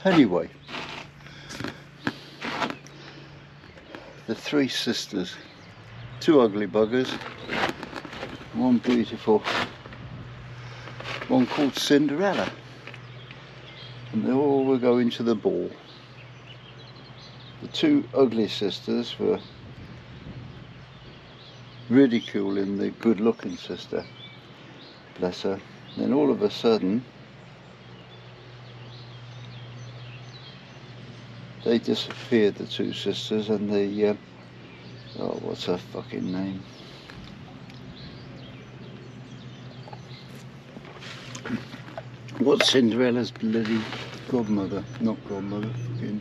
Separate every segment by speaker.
Speaker 1: Anyway, the three sisters, two ugly buggers, one beautiful, one called Cinderella, and they all were going to the ball. The two ugly sisters were ridiculing the good-looking sister, bless her. Then all of a sudden they disappeared, the two sisters, and the oh, what's her fucking name? What's Cinderella's bloody godmother? Not godmother, fucking.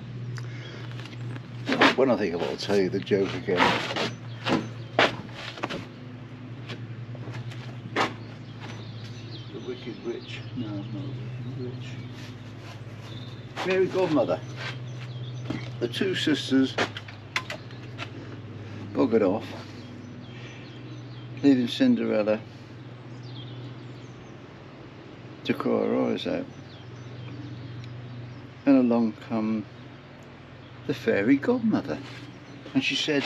Speaker 1: When I think of it, I'll tell you the joke again. The Wicked Witch. No, not the Wicked Witch. Fairy godmother. The two sisters buggered off, leaving Cinderella to cry her eyes out, and along come the fairy godmother, and she said,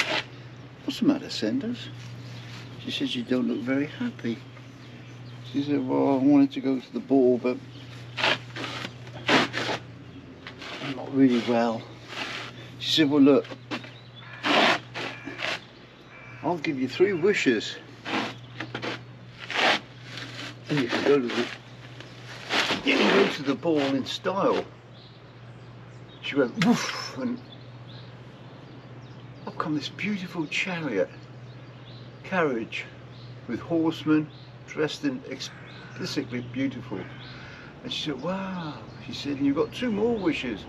Speaker 1: "What's the matter, Cinders?" She said, "You don't look very happy." She said, "Well, I wanted to go to the ball, but I'm not really well." She said, "Well, look, I'll give you 3 wishes, and you can go to the ball in style." She went woof, and up come this beautiful carriage with horsemen dressed in explicitly beautiful. And she said, "Wow." She said, "And you've got 2 more wishes."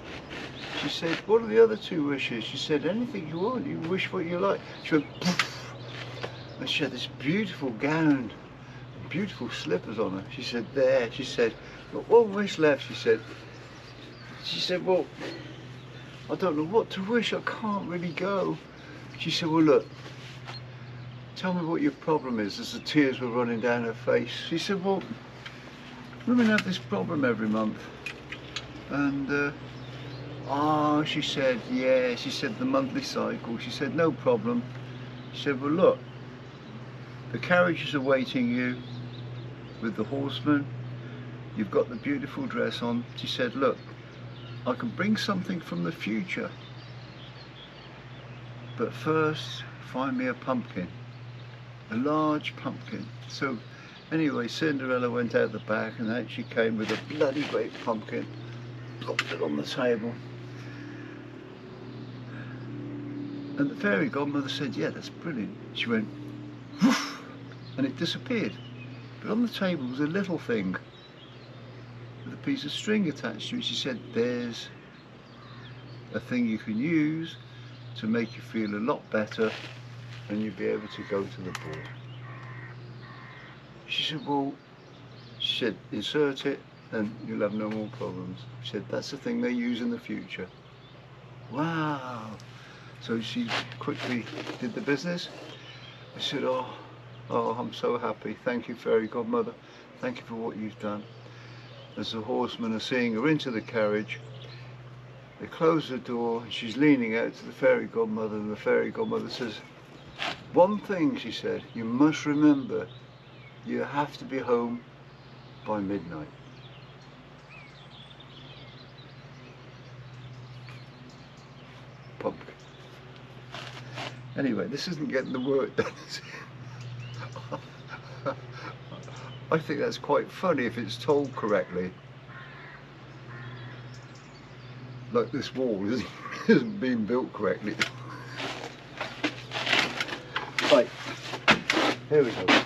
Speaker 1: She said, "What are the other 2 wishes?" She said, "Anything you want, you wish what you like." She went poof, and she had this beautiful gown, beautiful slippers on her. She said, "There," she said, "got 1 wish left." She said, "Well, I don't know what to wish, I can't really go." She said, "Well, look, tell me what your problem is," as the tears were running down her face. She said, "Well, women have this problem every month, and she said, "Yeah," she said, "the monthly cycle." She said, "No problem." She said, "Well, look, the carriage is awaiting you with the horseman. You've got the beautiful dress on." She said, "Look, I can bring something from the future, but first find me a pumpkin, a large pumpkin." So anyway, Cinderella went out the back, and out she came with a bloody great pumpkin, dropped it on the table. And the fairy godmother said, "Yeah, that's brilliant." She went woof, and it disappeared. But on the table was a little thing with a piece of string attached to it. She said, "There's a thing you can use to make you feel a lot better, and you'll be able to go to the ball." She said, "Well," she said, "insert it and you'll have no more problems." She said, "That's the thing they use in the future." Wow. So she quickly did the business. I said, oh, I'm so happy. Thank you, fairy godmother. Thank you for what you've done." As the horsemen are seeing her into the carriage, they close the door, and she's leaning out to the fairy godmother, and the fairy godmother says, "One thing," she said, "you must remember, you have to be home by midnight." Pumpkin. Anyway, this isn't getting the work done, is it? I think that's quite funny if it's told correctly. Like this wall isn't being built correctly. Right, here we go.